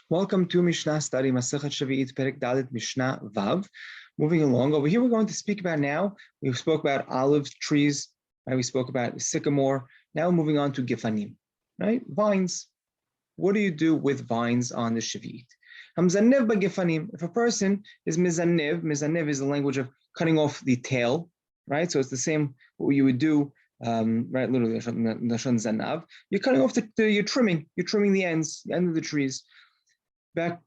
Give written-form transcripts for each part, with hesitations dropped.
Welcome to Mishna study, Masechet Sheviit, Perek Dalet, Mishnah Vav. Moving along, over here we're going to speak about now, we spoke about olive trees, right? We spoke about sycamore. Now moving on to Gifanim, right? Vines. What do you do with vines on the Sheviit? Hamzanev Gifanim. If a person is mizanev is the language of cutting off the tail, right? So it's the same what you would do, right? Literally, zanav. You're cutting off you're trimming the end of the trees.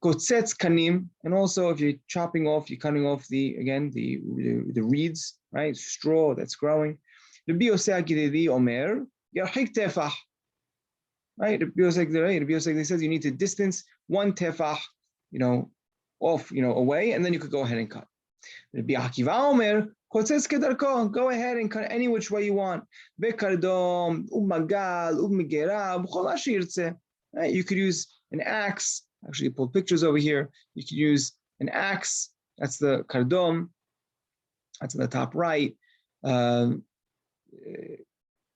Kotzetz kanim, and also if you're chopping off, you're cutting off the reeds, right? Straw that's growing. Rabbi Yosef Gidedi Omer, yarchik tefach. Right? Rabbi Yosef says you need to distance one tefach, off, away, and then you could go ahead and cut. Rabbi Akiva Omer, kotzetz kedarko, go ahead and cut any which way you want. Bekardom, umagal, umigera, b'chol asher yirtzeh. Right? You could use an axe. Actually, you pulled pictures over here. You can use an axe. That's the kardom. That's in the top right. Right,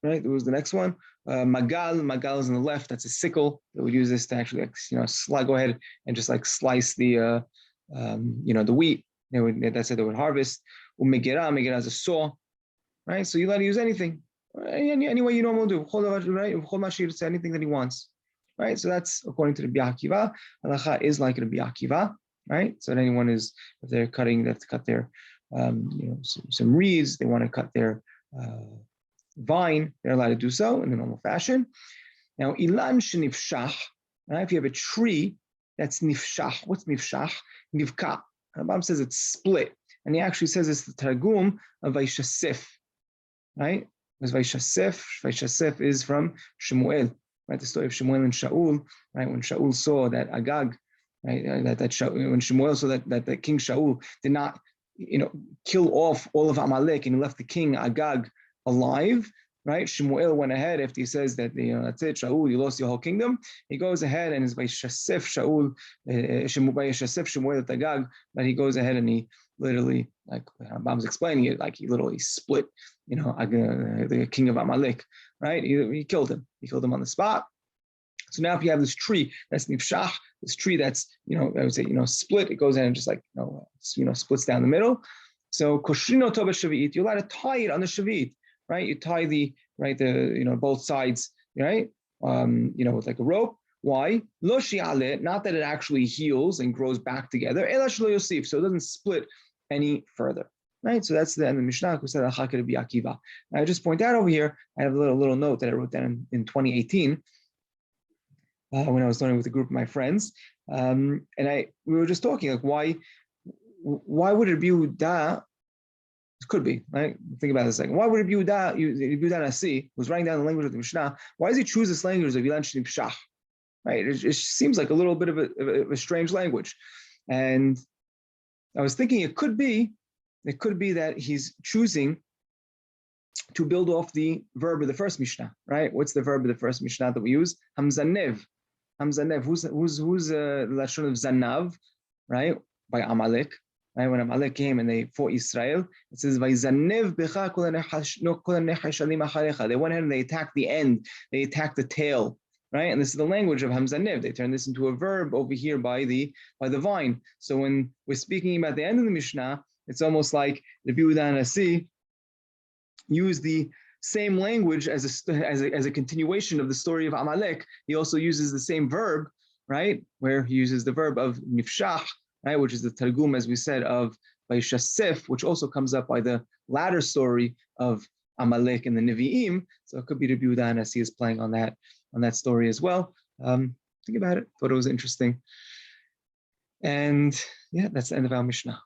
there was the next one. Magal is on the left. That's a sickle. They would use this to actually, go ahead and just slice the, the wheat. That's how they would harvest. Umegera is a saw. Right, so you let him use anything, any way you normally do. Right, anything that he wants. Right, so that's according to the Rabbi Akiva. Halacha is like Rabbi Akiva, right? So anyone if they're cutting, they have to cut their, some reeds. They want to cut their vine. They're allowed to do so in the normal fashion. Now, ilan shenifshach, right? If you have a tree that's nifshach, what's nifshach? Nivka. Rambam says it's split, and he actually says it's the targum of Vaishasif, right? Because Vaishasif is from Shemuel. Right, the story of Shemuel and Shaul, right? When Shaul saw that Agag, right, when Shemuel saw that King Shaul did not, kill off all of Amalek and he left the king Agag alive, right? Shemuel went ahead after he says that that's it, Shaul, you lost your whole kingdom. He goes ahead and is by Shasef Shaul, Shemuel at Agag, that he goes ahead and he literally, like Rambam's explaining it, like he literally split, the king of Amalek, right? He killed him. He killed him on the spot. So now if you have this tree that's nifshach, this tree that's, I would say, split, it goes in and just splits down the middle. So koshrino tova Sheviit, you're allowed to tie it on the Sheviit, right? You tie the both sides, right? With like a rope. Why? Lo shi'aleh, not that it actually heals and grows back together. Ela shelo yosif, so it doesn't split any further. Right, so that's the end of the Mishnah. Who said Rabbi Akiva? I just point out over here. I have a little note that I wrote down in 2018 when I was learning with a group of my friends, and we were just talking like why would Rabbi Yehuda? It could be, right? Think about this a second. Why would Rabbi Yehuda Nasi, who's writing down the language of the Mishnah, why does he choose this language of Ilan Shnim Pshach? Right, it seems like a little bit of a strange language, and I was thinking it could be that he's choosing to build off the verb of the first Mishnah, right? What's the verb of the first Mishnah that we use? Hamzanev. Who's lashon of zanav, right? By Amalek, right? When Amalek came and they fought Israel, it says Vayzanev becha kol nechashalim acharecha. They went ahead and they attacked the end. They attacked the tail, right? And this is the language of Hamzanev. They turned this into a verb over here by the vine. So when we're speaking about the end of the Mishnah, it's almost like Rabbi Yehuda Nasi used the same language as a continuation of the story of Amalek. He also uses the same verb, right? Where he uses the verb of nifshach, right? Which is the targum, as we said, of Vaishasif, which also comes up by the latter story of Amalek and the Nevi'im. So it could be Rabbi Yehuda Nasi is playing on that story as well. Think about it. Thought it was interesting. And yeah, that's the end of our Mishnah.